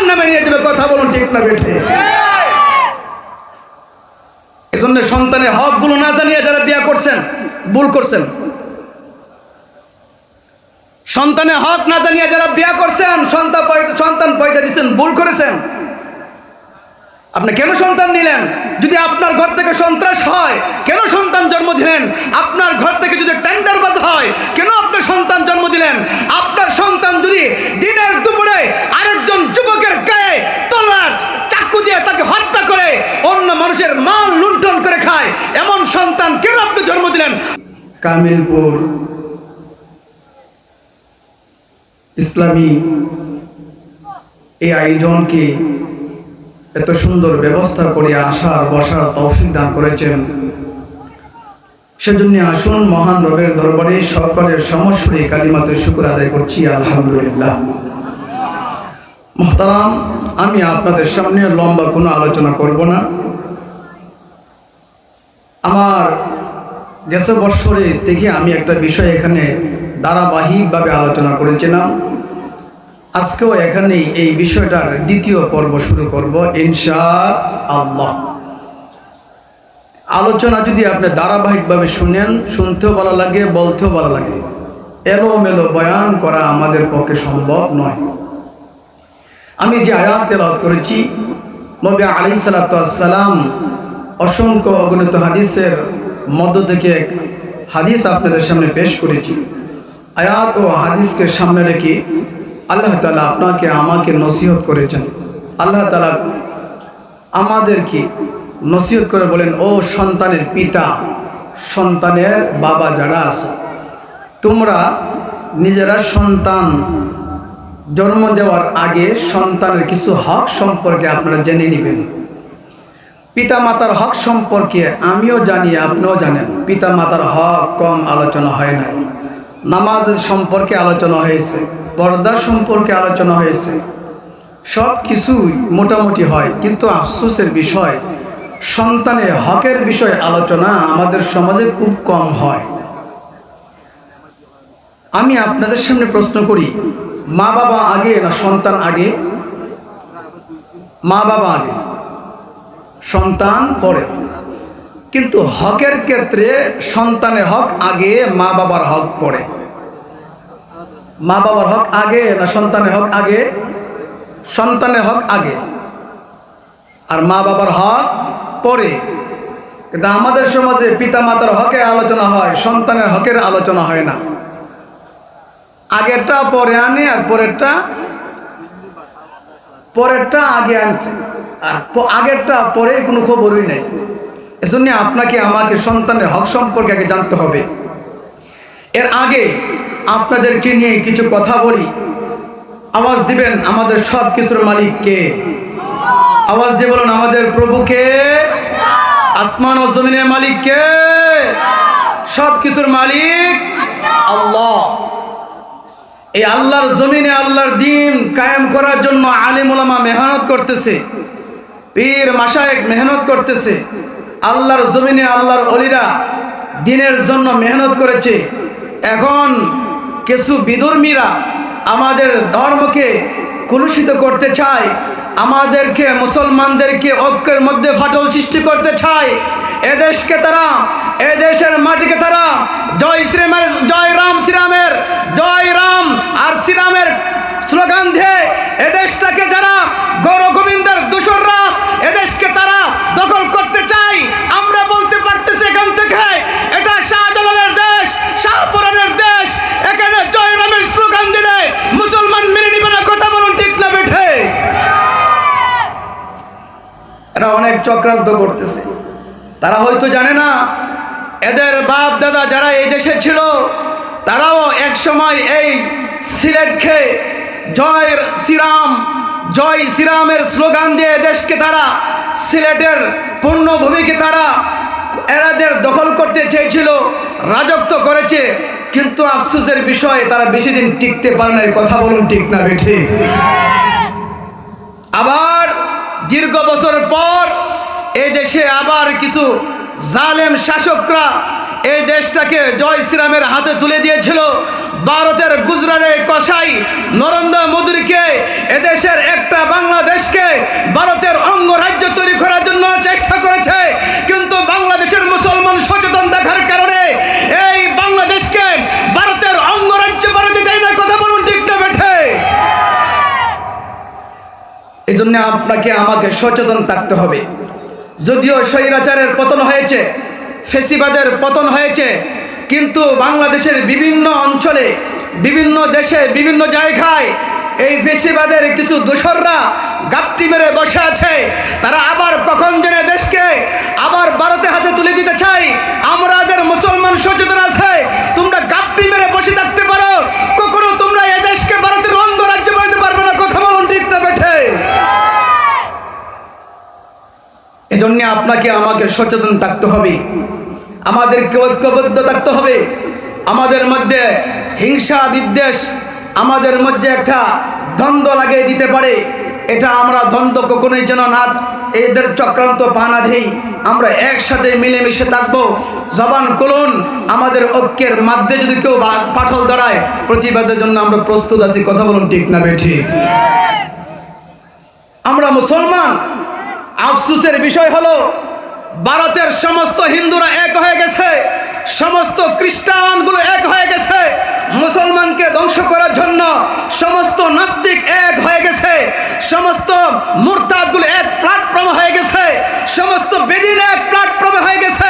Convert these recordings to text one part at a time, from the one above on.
জাহান্নামে নিয়ে যাবে। কথা বলুন ঠিক না বেঠে? এজন্য সন্তানের হকগুলো না জানিয়ে যারা বিয়ে করছেন ভুল করছেন। সন্তানের হক না জানিয়ে যারা বিয়ে করছেন, সন্তান পয়দা দিচ্ছেন, ভুল করেছেন। আপনি কেন সন্তান নিলেন? যদি আপনার ঘর থেকে সন্ত্রাস হয় কেন সন্তান জন্ম দিলেন? আপনার ঘর থেকে যদি টেন্ডারবাজ হয় কেন আপনি সন্তান জন্ম দিলেন? আপনার সন্তান যদি দিনের দুপুরে আরেকজন যুবকের গায়ে তলোয়ার চাকু দিয়ে তাকে হত্যা করে অন্য মানুষের মাল লুণ্ঠন করে খায়, এমন সন্তান কেন আপনি জন্ম দিলেন? কামিলপুর ইসলামী এই আয়োজনকে এত সুন্দর ব্যবস্থা করে আসার বসার তৌফিক দান করেছেন, সেজন্য আসুন মহান রবের দরবারে সকলের সমস্বরে কালিমাতে শুকর আদায় করছি আলহামদুলিল্লাহ। মুহতারাম, আমি আপনাদের সামনে লম্বা কোনো আলোচনা করব না। আমার গেছে বৎসরে থেকে আমি একটা বিষয় এখানে ধারাবাহিকভাবে আলোচনা করেছিলাম। আজকেও এখানেই এই বিষয়টার দ্বিতীয় পর্ব শুরু করব ইনশাআল্লাহ। আলোচনা যদি আপনি ধারাবাহিকভাবে শুনেন, শুনতেও ভালো লাগে, বলতেও ভালো লাগে। এলোমেলো বয়ান করা আমাদের পক্ষে সম্ভব নয়। আমি যে আয়াত তেলাওয়াত করেছি, নবী আলাইহিস সালাতু ওয়াস সালাম অসংখ্য অগণিত হাদিসের মধ্য থেকে এক হাদিস আপনাদের সামনে পেশ করেছি। আয়াত ও হাদিসকে সামনে রেখে আল্লাহ তাআলা আপনাকে আমাকে নসিহত করেছেন। আল্লাহ তাআলা আমাদেরকে নসিহত করে বলেন, ও সন্তানের পিতা, সন্তানের বাবা যারা আছো, তোমরা নিজেরা সন্তান জন্ম দেওয়ার আগে সন্তানের কিছু হক সম্পর্কে আপনারা জেনে নেবেন। পিতা মাতার হক সম্পর্কে আমিও জানি, আপনিও জানেন। পিতা মাতার হক কম আলোচনা হয় নাই। নামাজ সম্পর্কে আলোচনা হয়েছে, পর্দা সম্পর্কে আলোচনা হয়েছে, সব কিছুই মোটামুটি হয়। কিন্তু আফসোসের বিষয়, সন্তানের হকের বিষয়ে আলোচনা আমাদের সমাজে খুব কম হয়। আমি আপনাদের সামনে প্রশ্ন করি, মা বাবা আগে না সন্তান আগে? মা বাবা আগে, সন্তান পরে। কিন্তু হকের ক্ষেত্রে সন্তানের হক আগে, মা বাবার হক পরে। মা বাবার হক আগে না সন্তানের হক আগে? সন্তানের হক আগে আর মা বাবার হক পরে। কিন্তু আমাদের সমাজে পিতা মাতার হকের আলোচনা হয়, সন্তানের হকের আলোচনা হয় না। আগেরটা পরে আনে আর পরেরটা আগে আনছে, আর আগেরটা পরে কোনো খবরই নেই। এজন্য আপনাকে আমাকে সন্তানের হক সম্পর্কে আগে জানতে হবে। এর আগে আপনাদেরকে নিয়ে কিছু কথা বলি। আওয়াজ দিবেন, আমাদের সব কিছুর মালিক কে? আওয়াজ দিয়ে বলুন, আমাদের প্রভু কে? আসমান ও জমিনের মালিক কে? সব কিছুর মালিক আল্লাহ। এই আল্লাহর জমিনে আল্লাহর দ্বীন কায়েম করার জন্য আলিম উলামা মেহনত করতেছে, পীর মাশায়েখ মেহনত করতেছে। আল্লাহর জমিনে আল্লাহর ওলিরা দ্বীনের জন্য মেহনত করেছে। এখন কিছু বিধর্মীরা আমাদের ধর্মকে কলুষিত করতে চায়, আমাদেরকে মুসলমানদেরকে ঐক্যের মধ্যে ফাটল সৃষ্টি করতে চায়। এদেশকে তারা, এদেশের মাটিকে তারা জয় শ্রীরামের, জয় রাম শ্রীরামের, জয় রাম আর শ্রীরামের স্লোগান দিয়ে এদেশটাকে যারা গৌর গোবিন্দের দোসররা এদেশকে তারা দখল করতে চায়। আমরা বলতে পারতেছি এখান থেকে, এটা শাহজালালের দেশ, শাহপুরানের দেশ। এখানে জয় রামের স্লোগান দিলে মুসলমান মেনে নিবে না। কথা বলুন ঠিক না বেঠে? এরা অনেক চক্রান্ত করতেছে। তারা হয়তো জানে না, এদের বাপ দাদা যারা এই দেশে ছিল তারাও এক সময় এই সিলেটকে জয় শ্রীরাম, জয় শ্রীরামের স্লোগান দিয়ে দেশকে তারা, সিলেটের পূর্ণভূমিকে তারা এরাদের দখল করতে চেয়েছিল, রাজত্ব করেছে। কিন্তু আফসোসের বিষয়, তারা বেশি দিন টিকতে পারে না। কথা বলুন ঠিক না বেঠে? আবার দীর্ঘ বছর পর এই দেশে আবার কিছু জালেম শাসকরা এই দেশটাকে জয় শ্রীরামের হাতে তুলে দিয়েছিল। ভারতের গুজরাটের কসাই নরেন্দ্র মোদীকে এদেশের একটা বাংলাদেশ বাংলাদেশকে ভারতের অঙ্গরাজ্য তৈরি করার জন্য চেষ্টা করেছে, কিন্তু বাংলাদেশের মুসলমান সচেতন দেখার কারণে এই বাংলাদেশকে ভারতের অঙ্গরাজ্য বানাতে দেয় না। কথা বলুন ঠিক না বেঠে? এই জন্য আপনাকে আমাকে সচেতন থাকতে হবে। যদিও স্বৈরাচারের পতন হয়েছে, ফেসিবাদের পতন হয়েছে, কিন্তু বাংলাদেশের বিভিন্ন অঞ্চলে, বিভিন্ন দেশে, বিভিন্ন জায়গায় এই ফেসিবাদের কিছু দোসররা গাপটি মেরে বসে আছে। তারা আবার কখন জেনে দেশকে আবার ভারতের হাতে তুলে দিতে চাই। আমাদের মুসলমান সচেতন আছে, তোমরা গাপটি মেরে বসে থাকতে পারো, কখনো তোমরা এই দেশকে ভারতের অঙ্গরাজ্য বানাতে পারবে না। কথা বলুন ঠিক না বেঠে? এজন্য আপনাকে আমাকে সচেতন থাকতে হবে, আমাদেরকে ঐক্যবদ্ধ থাকতে হবে। আমাদের মধ্যে হিংসা বিদ্বেষ, আমাদের মধ্যে একটা দ্বন্দ্ব লাগিয়ে দিতে পারে, এটা আমরা দ্বন্দ্ব কখনোই যেন না, এদের চক্রান্ত পা না দেই। আমরা একসাথে মিলেমিশে থাকবো। জবান খুলুন, আমাদের ঐক্যের মধ্যে যদি কেউ পাঠল ধরায়, প্রতিবাদের জন্য আমরা প্রস্তুত আছি। কথা বলুন ঠিক না বেঠিক? আমরা মুসলমান। আফসোসের বিষয় হলো ভারতের সমস্ত হিন্দুরা এক হয়ে গেছে, সমস্ত খ্রিস্টানগুলো এক হয়ে গেছে মুসলমানকে ধ্বংস করার জন্য। সমস্ত নাস্তিক এক হয়ে গেছে, সমস্ত মুরতাদগুলো এক প্ল্যাটফর্ম হয়ে গেছে, সমস্ত বেদিন এক প্ল্যাটফর্মে হয়ে গেছে।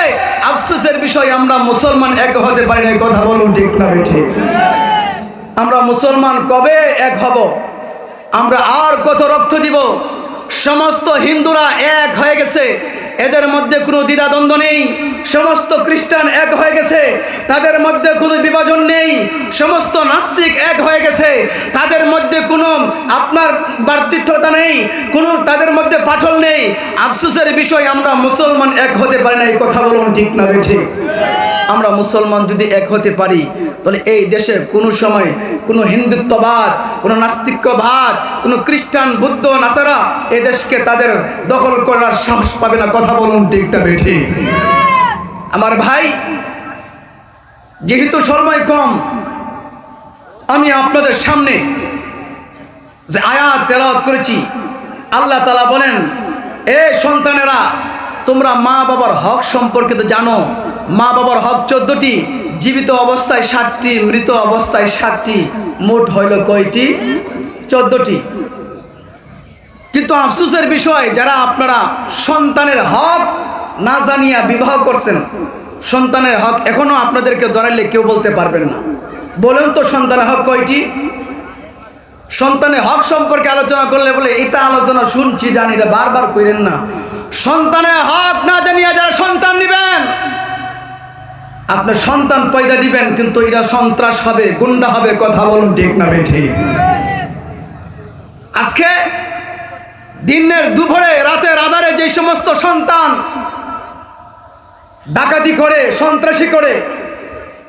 আফসোসের বিষয় আমরা মুসলমান এক হতে পারি না। কথা বলুন ঠিক না বেঠিক? আমরা মুসলমান কবে এক হব? আমরা আর কত রক্ত দিব? সমস্ত হিন্দুরা এক হয়ে গেছে, এদের মধ্যে কোনো দ্বিধাদ্বন্দ্ব নেই। সমস্ত খ্রিস্টান এক হয়ে গেছে, তাদের মধ্যে কোনো বিভাজন নেই। সমস্ত নাস্তিক এক হয়ে গেছে, তাদের মধ্যে কোনো আপনার বার্তিত্বতা নেই, কোনো তাদের মধ্যে পাঠল নেই। আফসোসের বিষয় আমরা মুসলমান এক হতে পারি না। এই কথা বলুন ঠিক না বেঠিক? আমরা মুসলমান যদি এক হতে পারি, তাহলে এই দেশে কোনো সময় কোনো হিন্দুত্ববাদ, কোনো নাস্তিক্যবাদ, কোনো খ্রিস্টান, বুদ্ধ, নাসারা এই দেশকে তাদের দখল করার সাহস পাবে না। কথা বলুন ঠিক না বেঠিক? আমার ভাই, যেহেতু সময় কম, আমি আপনাদের সামনে যে আয়াত তেলাওয়াত করেছি, আল্লাহ তাআলা বলেন, এ সন্তানেরা, তোমরা মা বাবার হক সম্পর্কে তো জানো। মা বাবার হক 14টি, জীবিত অবস্থায় 7টি, মৃত অবস্থায় 7টি, মোট হইল কয়টি? 14টি। কিন্তু আফসোসের বিষয়, যারা আপনারা সন্তানের হক না জানিয়া বিবাহ করছেন, সন্তানের হক এখনো আপনাদেরকে ধরাইলে কেউ বলতে পারবেন না। বলেন তো সন্তানের হক কয়টি? সন্তানের হক সম্পর্কে আলোচনা করলে বলে এটা আলোচনা শুনছি জানি না, বারবার কইরেন না। সন্তানের হক না জানিয়া যারা সন্তান দিবেন, আপনার সন্তান পয়দা দিবেন, কিন্তু এরা সন্ত্রাস হবে, গুন্ডা হবে। কথা বলুন ঠিক না বেঠিক? আজকে দিনের দুপুরে, রাতের আধারে যে সমস্ত সন্তান ডাকাতি করে, সন্ত্রাসী করে,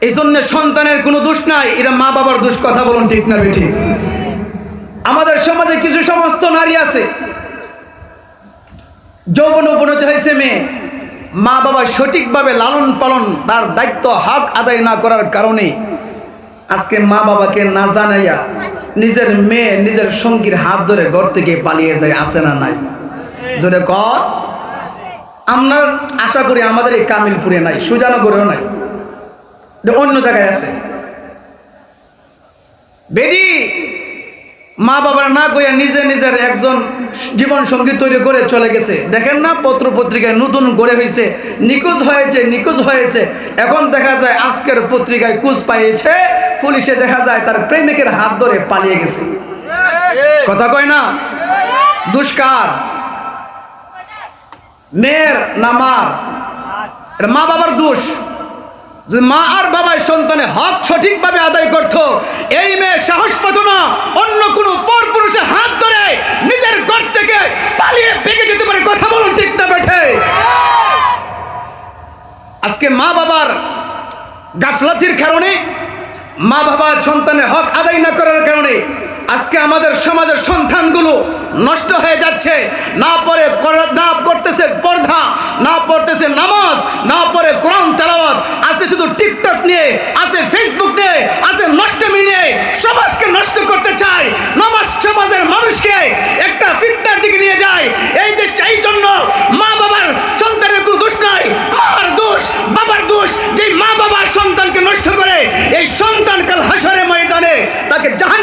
এই জন্য সন্তানের কোনো দোষ নাই, এরা মা বাবার দোষ। কথা বলুন ঠিক না বেঠিক? আমাদের সমাজে কিছু সমস্ত নারী আছে, যৌবন উপনীত হয়েছে মেয়ে, মা বাবা সঠিকভাবে লালন পালন, তার দায়িত্ব হক আদায় না করার কারণে আজকে মা বাবাকে না জানাইয়া নিজের মেয়ে নিজের সঙ্গীর হাত ধরে ঘর থেকে পালিয়ে যায়। আছে না নাই? জোরে কর। আমরা আশা করি আমাদের এই কামিলপুরে নাই, সুজানগরেও নাই, অন্য জায়গায় আছে। বেডি মা বাবার না কইয়া নিজে নিজের একজন জীবন সঙ্গী তৈরি করে চলে গেছে। দেখেন না, পত্র পত্রিকায় নতুন গড়ে হয়েছে, নিখোঁজ হয়েছে, নিখোঁজ হয়েছে। এখন দেখা যায় আজকের পত্রিকায় কুচ পাইয়েছে, পুলিশে দেখা যায় তার প্রেমিকের হাত ধরে পালিয়ে গেছে। কথা কয় না? দুষ্কার মেয়ের না মার? এটা মা বাবার দোষ। যদি মা আর বাবার সন্তানের হক সঠিকভাবে আদায় করত, এই মেয়ে সাহস পেত না অন্য কোনো পরপুরুষের হাত ধরে নিজের ঘর থেকে পালিয়ে বেগে যেতে পারে। কথা বলুন ঠিক না বেঠে? আজকে মা বাবার গাফলাতির কারণে, মা বাবার সন্তানের হক আদায় না করার কারণে আজকে আমাদের সমাজের সন্তানগুলো নষ্ট হয়ে যাচ্ছে। না করতেছে পর্দা, না পড়তেছে নামাজ, না পড়ে কোরআন তেলাওয়াত, আছে শুধু টিকটক নিয়ে, আছে ফেসবুক নিয়ে, আছে নষ্টমি নিয়ে, সমাজকে নষ্ট করতে চায়। নামাজ সমাজের মানুষকে একটা ফিতনার দিকে নিয়ে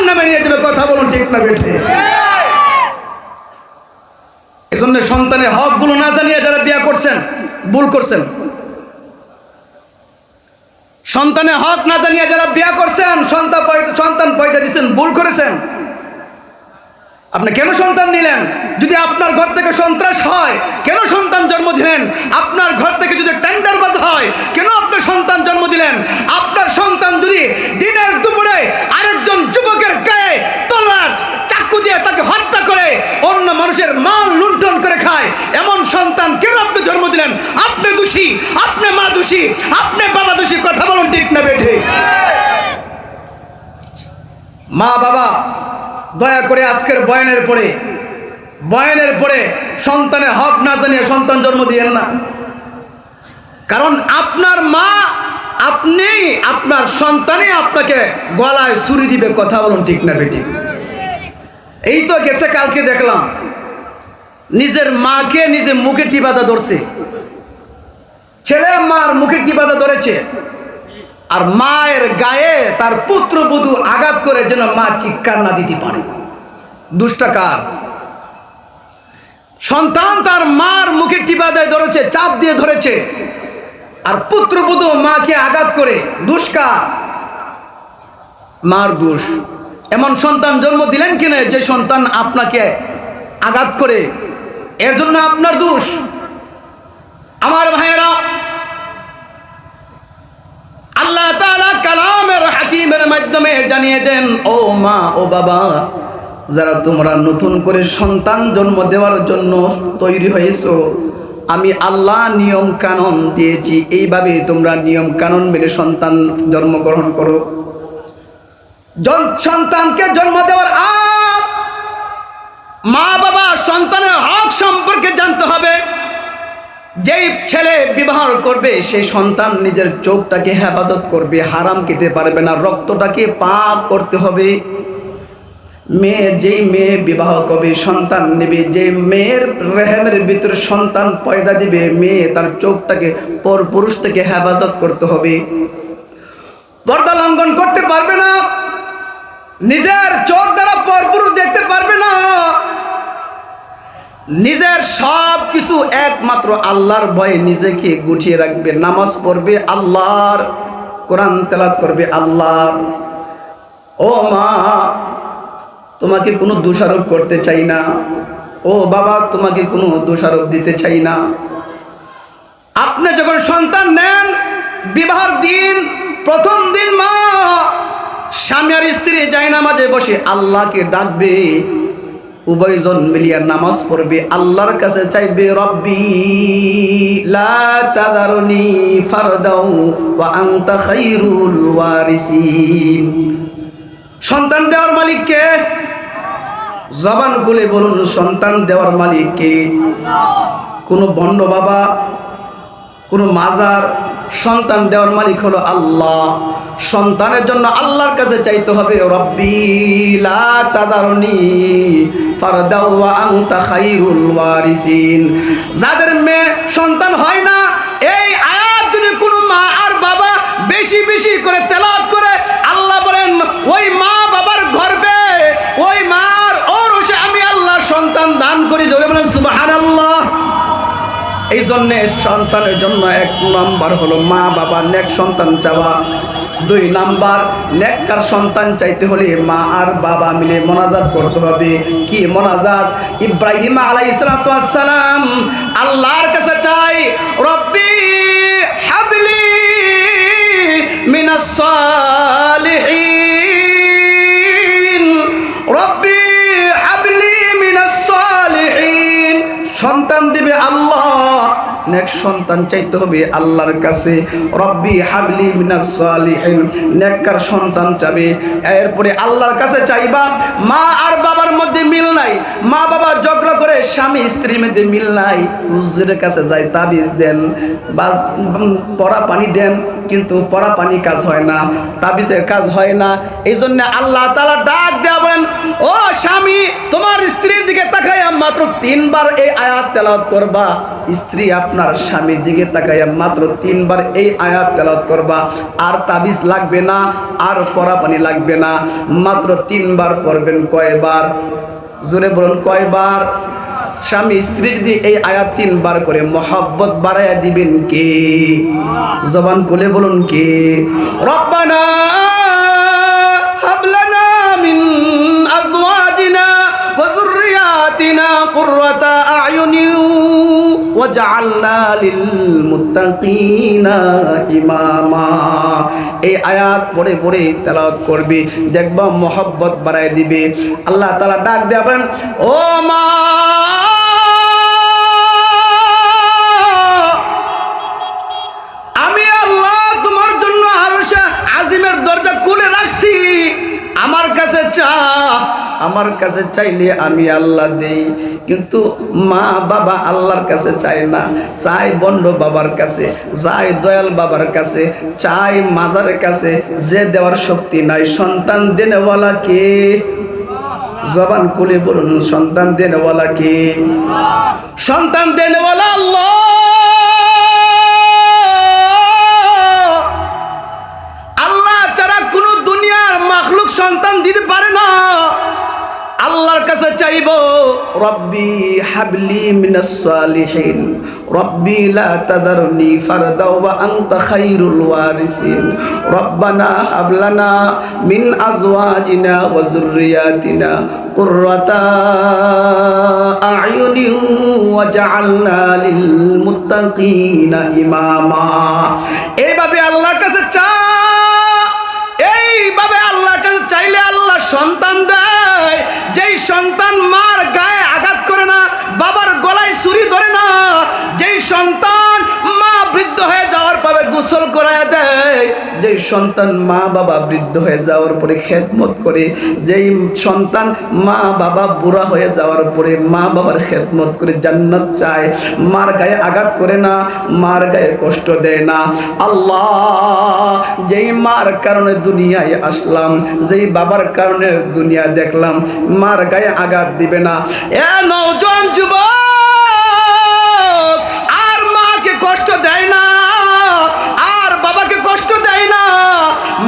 জাহান্নামে নিয়ে যাবে। কথা বলুন ঠিক না বেঠে? এজন্য সন্তানের হকগুলো না জানিয়ে যারা বিয়ে করছেন ভুল করছেন। সন্তানের হক না জানিয়ে যারা বিয়ে করছেন, সন্তান পয়দা দিচ্ছেন, ভুল করেছেন। আপনি কেন সন্তান নিলেন? যদি আপনার ঘর থেকে সন্ত্রাস হয়, কেন সন্তান জন্ম দিলেন? আপনার ঘর থেকে যদি টেন্ডারবাজ হয়, কেন আপনি সন্তান জন্ম দিলেন? আপনার সন্তান যদি দিনের দুপুরে আরেকজন যুবকের গায়ে তলোয়ার চাকু দিয়ে তাকে হত্যা করে অন্য মানুষের মাল লুণ্ঠন করে খায়, এমন সন্তান কেন আপনি জন্ম দিলেন? আপনি দোষী, আপনি মা দোষী, আপনি বাবা দোষী। কথা বলুন ঠিক না বেঠে? মা বাবা দয়া করে আজকের বয়ানের পরে সন্তানের হক না জানিয়ে সন্তান জন্ম দিয়েন না। কারণ আপনার মা, আপনি, আপনার সন্তানই আপনাকে গলায় ছুরি দিবে। কথা বলুন ঠিক না বেটি? এই তো গেছে কালকে দেখলাম নিজের মাকে নিজে মুখে টিপাদা ধরছে, ছেলে মার মুখে টিপাদা ধরেছে, আর মায়ের গায়ে তার পুত্রবধূ আঘাত করে যেন মা চিৎকার না দিতে পারে। দুষ্টা কার? সন্তান তার মার মুখে টিপাদায় ধরেছে, চাপ দিয়ে ধরেছে, আর পুত্রবধূ মাকে আঘাত করে। দুষ্কার? মার দোষ। এমন সন্তান জন্ম দিলেন কিনা যে সন্তান আপনাকে আঘাত করে, এর জন্য আপনার দোষ। আমার ভাইয়েরা, আল্লাহ তাআলা কালামের হাকিমের মাধ্যমে জানিয়ে দেন, ও মা ও বাবা, যারা তোমরা নতুন করে সন্তান জন্ম দেওয়ার জন্য তৈরি হয়েছো, আমি আল্লাহ নিয়ম কানুন দিয়েছি, এইভাবে তোমরা নিয়ম কানুন মেনে সন্তান জন্মগ্রহণ করো। সন্তানকে জন্ম দেওয়ার আগ মা বাবা সন্তানের হক সম্পর্কে জানতে হবে। যেই ছেলে বিবাহ করবে সেই সন্তান নিজের চোখটাকে হেফাজত করবে, হারাম খেতে পারবে না, রক্তটাকে পাক করতে হবে। যেই মেয়ে বিবাহ করবে, সন্তান নেবে, যে মেয়ের রেহেমের ভিতরে সন্তান পয়দা দিবে, মেয়ে তার চোখটাকে পর পুরুষ থেকে হেফাজত করতে হবে। পর্দা লঙ্ঘন করতে পারবে না, নিজের চোখ দ্বারা পর পুরুষ দেখতে পারবে না। নিজের সব কিছু একমাত্র আল্লাহর ভয়ে নিজেকে গুছিয়ে রাখবে। নামাজ পড়বে আল্লাহর, কোরআন তেলাওয়াত করবে আল্লাহর। ও মা, তোমাকে কোনো দোষারোপ করতে চাই না। ও বাবা, তোমাকে কোনো দোষারোপ দিতে চাই না। আপনি যখন সন্তান নেন, বিবাহের দিন, প্রথম দিন মা স্বামী আর স্ত্রী জায়নামাজে বসে আল্লাহকে ডাকবে, উভয়জন মিলিয়া নামাজ পড়বে, আল্লাহর কাছে চাইবে, রব্বি লা তাদারুনি ফারদাও ওয়া আনতা খায়রুল ওয়ারিসিন। সন্তান দেওয়ার মালিক কে? জবান খুলে বলুন, সন্তান দেওয়ার মালিক কে? কোন ভণ্ড বাবা, কোন মাজার? সন্তান দেওয়ার মালিক হলো আল্লাহ। সন্তানের জন্য আল্লাহর কাছে চাইতে হবে, রব্বি লা তাদারুনি ফারদাও ওয়া আনতা খায়রুল ওয়ারিসিন। যাদের মেয়ে সন্তান হয় না, এই আয়াত যদি কোনো মা আর বাবা বেশি বেশি করে তেলাওয়াত করে, আল্লাহ বলেন ওই মা বাবার গর্ভে, ওই মার ঔরসে আমি আল্লাহ সন্তান দান করি। জোরে বলেন সুবহানাল্লাহ। এই জন্যে সন্তানের জন্য 1 নাম্বার হলো মা বাবা নেক সন্তান চাওয়া। 2 নাম্বার, নেককার সন্তান চাইতে হলে মা আর বাবা মিলে মোনাজাত করতে হবে। কি মোনাজাত? ইব্রাহিম আলাইহিস সালাতু ওয়াস সালাম আল্লাহর কাছে চাই, রব্বি হাবলি মিনাস সালিহিন, রব্বি হাবলি মিনাস সালিহিন। সন্তান দিবে আল্লাহ, নেক সন্তান চাইতে হবে আল্লাহর কাছে, রব্বি হাবলি মিনাস সালিহিন, নেককার সন্তান চাবে। এরপরে আল্লাহর কাছে চাইবা। মা আর বাবার মধ্যে মিল নাই, মা বাবা ঝগড়া করে, স্বামী স্ত্রীর মধ্যে মিল নাই, হুজুরের কাছে যাই, তাবিজ দেন বা পরা পানি দেন, কিন্তু পরা পানি কাজ হয় না, তাবিজের কাজ হয় না। এই জন্য আল্লাহ তাআলা ডাক দেয়া বলেন, ও স্বামী, তোমার স্ত্রীর দিকে তাকাইয়া মাত্র 3 বার এই আয়াত তেলাওয়াত করবা। স্ত্রী আপনার স্বামীর দিকে তাকাইয়া মাত্র 3 বার এই আয়াত তেলাওয়াত করবা। আর তাবিজ লাগবে না, আর পরা পানি লাগবে না, মাত্র 3 বার পড়বেন। কয়বার? জোরে বলুন, কয়বার? স্বামী স্ত্রী যদি এই আয়াত 3 বার করে মহব্বত বাড়াইয়া দিবেন কে? জবান খুলে বলুন কে? রব্বানা হাবলানা মিন আজওয়াজিনা ওয়া যুররিয়াতিনা কুররাতা আ'য়ুনিন ওয়াজআলনা লিল মুত্তাকিনা ইমামা। এই আয়াত পড়ে পড়ে তেলাওয়াত করবি, দেখবা মহব্বত বাড়ায় দিবে। আল্লাহ তাআলা ডাক দেবেন, ও মা, আমি আল্লাহ তোমার জন্য আরশে আজিমের দরজা খুলে রাখছি, আমার কাছে চা। আমার কাছে চাইলে আমি আল্লাহ দেই, কিন্তু মা বাবা আল্লাহর কাছে চায় না, চাই বন্ড বাবার কাছে, চাই দয়াল বাবার কাছে, চাই মাজারের কাছে, যে দেওয়ার শক্তি নাই। সন্তান দেনেওয়ালা কে? জবান খুলে বলুন, সন্তান দেনেওয়ালা কে? সন্তান দেনেওয়ালা আল্লাহ। আল্লাহ ছাড়া কোনো দুনিয়ার মাখলুক সন্তান দিতে পারে না। আল্লাহর কাছে চাইবো, রব্বি হাবলি মিনাস সালিহিন, রব্বি লা তাদারনি ফারদা ওয়া আনতা খায়রুল ওয়ারিসিন, রব্বানা হাবলানা মিন আজওয়াজিনা ওয়া যুররিয়াতিনা কুররাতা আ'য়ুনিন ওয়াজআলনা লিল মুত্তাকিনা ইমামা। এইভাবে আল্লাহর কাছে চা, এইভাবে আল্লাহর কাছে চাইলে আল্লাহ সন্তান দেয়। যেই সন্তান মার গায়ে আঘাত করে না, বাবার গলায় ছুরি ধরে না, যেই সন্তান মা বৃদ্ধ হয়ে যাওয়ার পরে গোসল করায় দেয়, যেই সন্তান মা বাবা বৃদ্ধ হয়ে যাওয়ার পরে খেদমত করে, যেই সন্তান মা বাবা বুড়া হয়ে যাওয়ার পরে মা বাবার খেদমত করে, জান্নাত চায়, মার গায়ে আঘাত করে না, মার গায়ে কষ্ট দেয় না। আল্লাহ, যেই মার কারণে দুনিয়ায় আসলাম, যেই বাবার কারণে দুনিয়া দেখলাম, মার গায়ে আঘাত দিবে না। এ নওজোয়ান যুবক, আর মাকে কষ্ট দেয় না, আর বাবাকে কষ্ট দেয় না।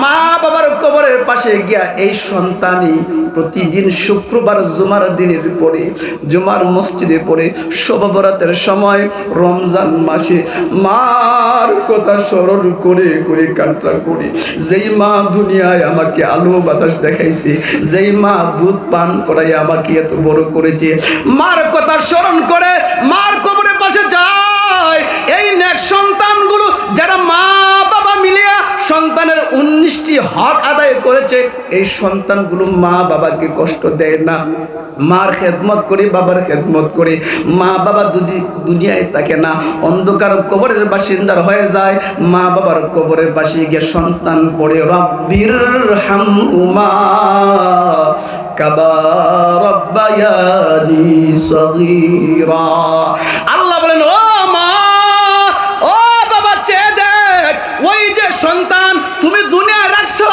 মা বাবার কবরের পাশে গিয়া এই সন্তানই প্রতিদিন শুক্রবার জুমার দিনের পরে, জুমার মসজিদে পড়ে, শবে বরাতের সময়, রমজান মাসে মার কথা স্মরণ করে করে কান্না করি। যেই মা দুনিয়ায় আমাকে আলো বাতাস দেখাইছে, যেই মা দুধ পান করাই আমাকে এত বড় করেছে, মার কথা স্মরণ করে মার কবরের পাশে যায়। এই নেক সন্তানগুলো যারা মা বাবা মিলিয়া সন্তানের 19টি হক আদায় করেছে, এই সন্তানগুলো মা বাবাকে কষ্ট দেয় না, মার খেদমত করে, বাবার খেদমত করে। মা বাবা দুনিয়ায় থাকে না, অন্ধকার কবরের বাসিন্দার হয়ে যায়। মা বাবার কবরের পাশে গিয়ে সন্তান পড়ে, রব্বির হামহুমা কামা রাব্বায়ানি সগীরা। আল্লাহ বলেন, ও মা, ও বাবা, চেয়ে দেখ, ওই যে সন্তান তুমি দুনিয়ায় রাখছো,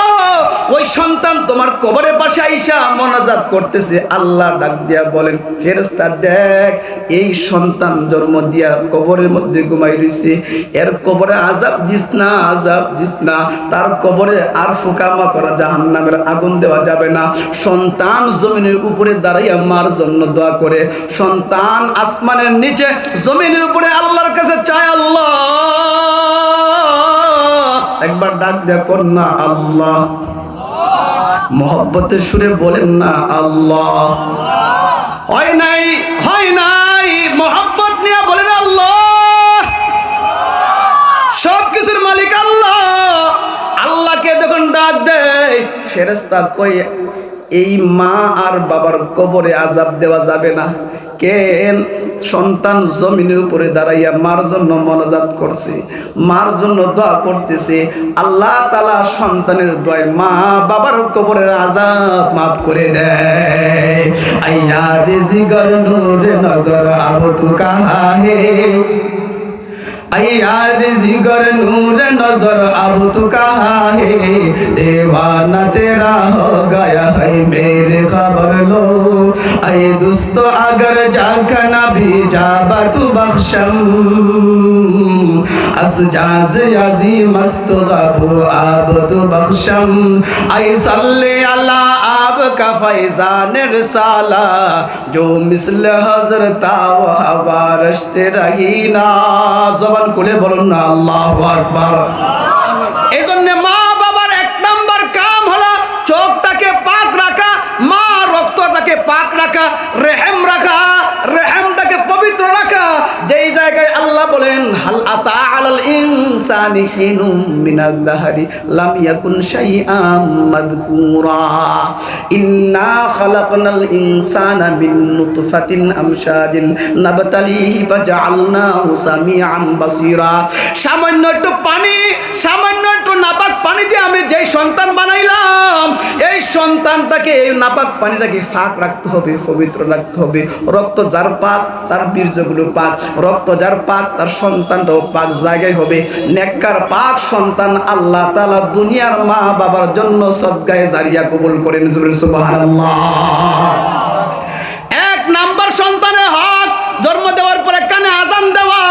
ওই সন্তান তোমার কবরের পাশে আইসা মোনাজাত করতেছে। আল্লাহ ডাক দিয়া বলেন, ফেরেশতা দেখ, এই সন্তান জন্ম দিয়া কবরের মধ্যে ঘুমাই রইছে, এর কবরে আযাব দিস না, আযাব দিস না। তার কবরে আর ফুকামা করা, জাহান্নামের আগুন দেওয়া যাবে না। সন্তান জমিনের উপরে দাঁড়াইয়া মার জন্য দোয়া করে, সন্তান আসমানের নিচে জমিনের উপরে আল্লাহর কাছে চায়, আল্লাহ, একবার ডাক দেয়া কর না আল্লাহ, মোহব্বতের সুরে বলেন না আল্লাহ। হয় নাই, হয় নাই, মোহব্বত নিয়ে বলেন আল্লাহ। সব কিছুর মালিক আল্লাহ। আল্লাহকে যখন ডাক দেয়, ফেরেশতা কই, এই মা আর বাবার কবরে আযাব দেওয়া যাবে না। কেন? সন্তান জমিনের উপরে দাঁড়াইয়া মার জন্য মোনাজাত করছে, মার জন্য দোয়া করতেছে। আল্লাহ তাআলা সন্তানের দোয়ায় মা বাবার কবরের আযাব মাফ করে দেয়। আইয়া রিজিকর নূরে নজর আব তু কাহা হে, ऐ यार जिगर नूर नजर अब तू कहाँ है, दीवाना तेरा हो गया है मेरे खबर लो। ऐ दोस्त अगर जाखना भी जाबा तू बख्शम, असजाज याजी मस्त गबू आब तू बख्शम। ऐ सल्ले अला आब का फैजान रिसाला, जो मिसल हजरत व हवारशते रही ना। জবান খুলে বলুন না আল্লাহু আকবার। এজন্য মা বাবার এক নাম্বার কাম হলো চোখটাকে পাক রাখা, মা রক্তটাকে পাক রাখা, রেহেম রাখা, রেহেমটাকে পবিত্র রাখা। যেই জায়গায় আল্লাহ বলেন হাল আতা আলাল ইনসানি হিনুম মিনাদ দাহরি লাম ইয়াকুন শাইআম মাযকুরা, ইন্না খালাকনাল ইনসানা মিন নুতফাতিন আমশাদিন নাবতালিহি ফাজআলনাহু সামিআন বাসীরা। সামান্য একটু পানি, সামান্য একটু নাপাক পানি দিয়ে আমি যেই সন্তান বানাইলাম, এই সন্তানটাকে, এই নাপাক পানিটাকে ফাঁক রাখতে হবে, পবিত্র রাখতে হবে। রক্ত যার পাক তার বীর্যগুলো পাক, রক্ত যার পাক তার সন্তানটাও পাক জায়গায় হবে। নেককার পাক সন্তান আল্লাহ তাআলা দুনিয়ার মা বাবার জন্য সদকায়ে জারিয়া কবুল করেন। সুবহানাল্লাহ। এক নাম্বার সন্তানের হক জন্ম দেওয়ার পরে কানে আজান দেওয়া।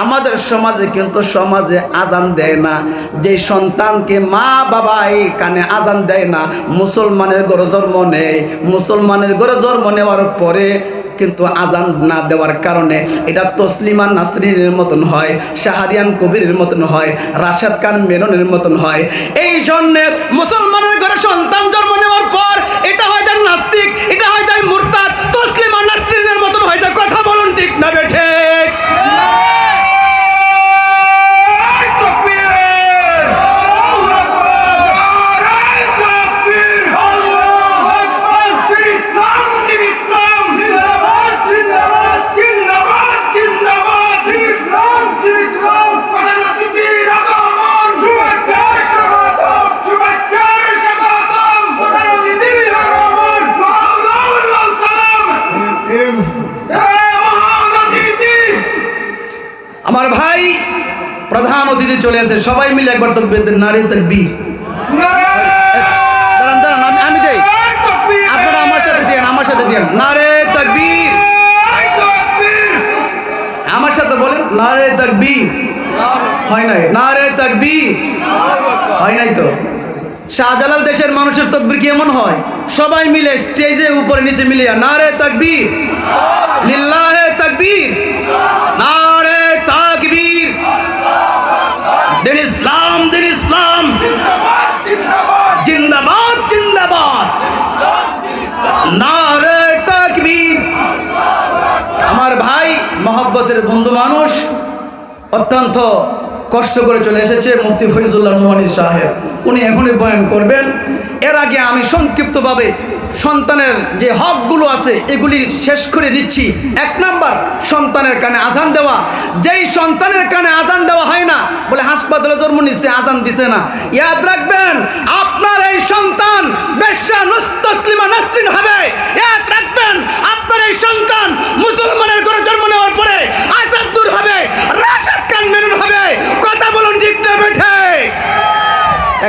আমাদের সমাজে কিন্তু সমাজে আজান দেয় না। যে সন্তানকে মা বাবা এই কানে আজান দেয় না, মুসলমানের ঘরে জন্ম নেয়, মুসলমানের ঘরে জন্ম নেওয়ার পরে কিন্তু আজান না দেওয়ার কারণে এটা তসলিমা নাসরিনের মতন হয়, শাহরিয়ান কবিরের মতন হয়, রাশেদ খান মেননের মতন হয়। এই জন্যে মুসলমানের ঘরে সন্তান জন্ম নেওয়ার পর এটা হয়ে যায় নাস্তিক, এটা হয়ে যায় মুরতাদ, তসলিমা নাসরিনের মতন হয়ে যায়। কথা বলুন ঠিক না বেঠে? আমার ভাই প্রধান অতিথি চলে আসে, সবাই মিলে একবার তাকবীর দেন। নারে তাকবীর। দাঁড়ান দাঁড়ান, আমি দেই, আপনারা আমার সাথে দেন, আমার সাথে দেন। নারে তাকবীর। আমার সাথে বলেন নারে তাকবীর। হয় নাই? নারে তাকবীর হয় নাই তো? শাহজালাল দেশের মানুষের তাকবীর কেমন হয়? সবাই মিলে স্টেজে উপরে নিচে মিলিয়া নারে তাকবীর, লিল্লাহে তাকবীর, নারে তাকবীর। দিন ইসলাম, দিন ইসলাম, জিন্দাবাদ জিন্দাবাদ, নারে তাকবীর। আমার ভাই মহব্বতের বন্ধু মানুষ, অত্যন্ত কষ্ট করে চলে এসেছে মুফতি ফয়জুল্লাহ নোমানী সাহেব, উনি এখনই বয়ান করবেন। এর আগে আমি সংক্ষিপ্তভাবে সন্তানের যে হকগুলো আছে এগুলি শেষ করে দিচ্ছি। এক নাম্বার, সন্তানের কানে আজান দেওয়া। যেই সন্তানের কানে আজান দেওয়া হয় না, বলে হাসপাতালে জন্ম নিচ্ছে আজান দিছে না, ইয়াদ রাখবেন আপনার এই সন্তান বেশ্যা তসলিমা নাসরিন হবে। ইয়াদ রাখবেন আপনার এই সন্তান মুসলমানের ঘরে জন্ম নেওয়ার পরে আজাদ দূর হবে, রাশেদ খান মেনন হবে। কথা বলুন ঠিক না বেঠে?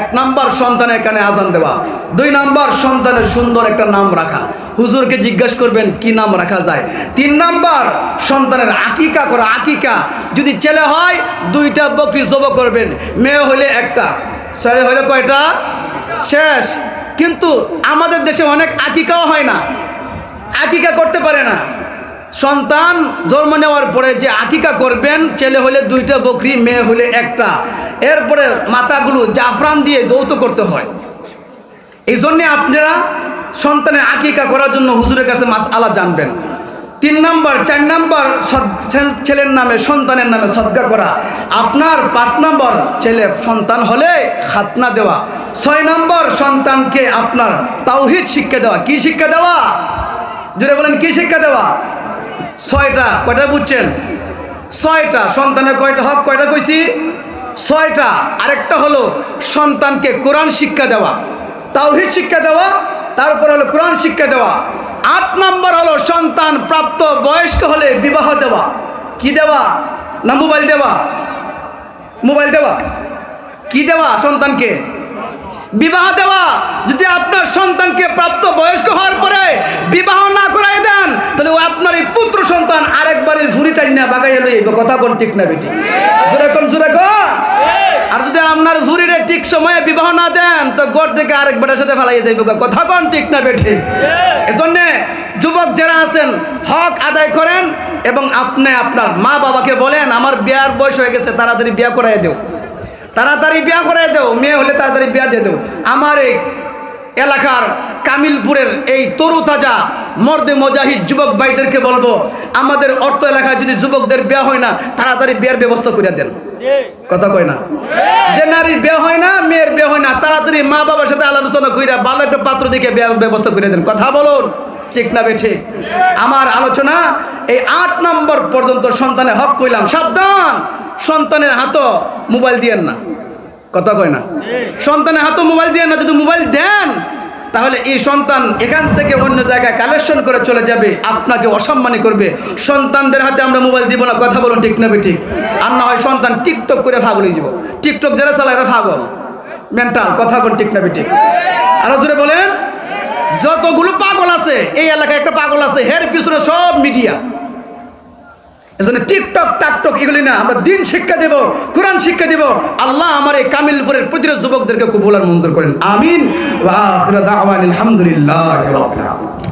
এক নাম্বার সন্তানের কানে আজান দেওয়া। দুই নাম্বার সন্তানের সুন্দর একটা নাম রাখা, হুজুরকে জিজ্ঞাসা করবেন কি নাম রাখা যায়। তিন নাম্বার সন্তানের আকিকা করা। আকিকা যদি ছেলে হয় 2টা বকরি জবাই করবেন, মেয়ে হলে 1টা, ছেলে হলে কয়টা? শেষ। কিন্তু আমাদের দেশে অনেক আকিকাও হয় না, আকিকা করতে পারে না। সন্তান জন্ম নেওয়ার পরে যে আকিকা করবেন, ছেলে হলে 2টা বকরি, মেয়ে হলে 1টা, এরপরে মাথাগুলো জাফরান দিয়ে দৌত করতে হয়। এই জন্যে আপনারা সন্তানের আকিকা করার জন্য হুজুরের কাছে মাসআলা জানবেন। 3 নাম্বার, 4 নাম্বার ছেলের নামে সন্তানের নামে সদকা করা। আপনার 5 নাম্বার ছেলে সন্তান হলে খাতনা দেওয়া। 6 নাম্বার সন্তানকে আপনার তাওহীদ শিক্ষা দেওয়া। কি শিক্ষা দেওয়া? জোরে বলেন কি শিক্ষা দেওয়া? 6টা। কয়টা বুঝছেন? 6টা। সন্তানের কয়টা হক? কয়টা কইছি? 6টা। আরেকটা হলো সন্তানকে কোরআন শিক্ষা দেওয়া, তাওহীদ শিক্ষা দেওয়া, তারপর হলো কোরআন শিক্ষা দেওয়া। 8 নাম্বার হলো সন্তান প্রাপ্ত বয়স্ক হলে বিবাহ দেওয়া। কি দেওয়া না মোবাইল দেওয়া? মোবাইল দেওয়া। কি দেওয়া? সন্তানকে বিবাহ দেওয়া। যদি আপনার সন্তানকে প্রাপ্ত বয়স্ক হওয়ার পরে বিবাহ না করাই দেন, তাহলে ও আপনার এই পুত্র সন্তান আরেকবারের ভুঁড়ি টাইনা বাগাইয়া লইব। কথা কোন ঠিক না বেটি? জোরে কোন, জোরে কোন। আর যদি আপনার ভুঁড়িরে ঠিক সময়ে বিবাহ না দেন, তো গোর থেকে আরেকবারের সাথে ফেলাইয়া যাইব। কথা কোন ঠিক না বেটি? এজন্য যুবক যারা আছেন, হক আদায় করেন এবং আপনি আপনার মা বাবাকে বলেন, আমার বিয়ার বয়স হয়ে গেছে, তাড়াতাড়ি বিয়া করাই দেও, তাড়াতাড়ি বিয়া করে দেও, মেয়ে হলে তাড়াতাড়ি বিয়া দিয়ে দেও। আমার এই এলাকার কামিলপুরের এই তরু তাজা মর্দে মুজাহিদ যুবক ভাইদেরকে বলবো, আমাদের অর্থ এলাকায় যদি যুবকদের বিয়া হয় না, তাড়াতাড়ি বিয়ার ব্যবস্থা করে দেন। কথা কয় না? যে নারীর বিয়ে হয় না, মেয়ের বিয়ে হয় না, তাড়াতাড়ি মা বাবার সাথে আলোচনা কইরা ভালো একটা পাত্র দিকে বিয়ার ব্যবস্থা করে দেন। কথা বলুন, ঠিক না বেঠিক? আমার আলোচনা এই 8 নম্বর পর্যন্ত সন্তানের হক কইলাম। সাবধান, সন্তানের হাতও মোবাইল দিয়েন না। কথা কয় না? সন্তানের হাতও মোবাইল দিয়েন না। যদি মোবাইল দেন, তাহলে এই সন্তান এখান থেকে অন্য জায়গায় কালেকশন করে চলে যাবে, আপনাকে অসম্মানী করবে। সন্তানদের হাতে আমরা মোবাইল দিব না। কথা বলুন, ঠিক না ঠিক? আর না হয় সন্তান টিকটক করে পাগল হয়ে যাব। টিকটক যারা চালায় এরা পাগল, মেন্টাল। কথা বলুন, ঠিক না ঠিক? আরো জোরে বলেন। যতগুলো পাগল আছে এই এলাকায় একটা পাগল আছে, হের পিছনে সব মিডিয়া। এজন্য টিকটক টাকটক এগুলি না, আমরা দিন শিক্ষা দেব, কোরআন শিক্ষা দেব। আল্লাহ আমার এই কামিলপুরের প্রতিটা যুবকদেরকে কবুল আর মঞ্জুর করেন। আমিন। ওয়া আখিরু দাওয়ানা আলহামদুলিল্লাহি রাব্বিল আলামিন।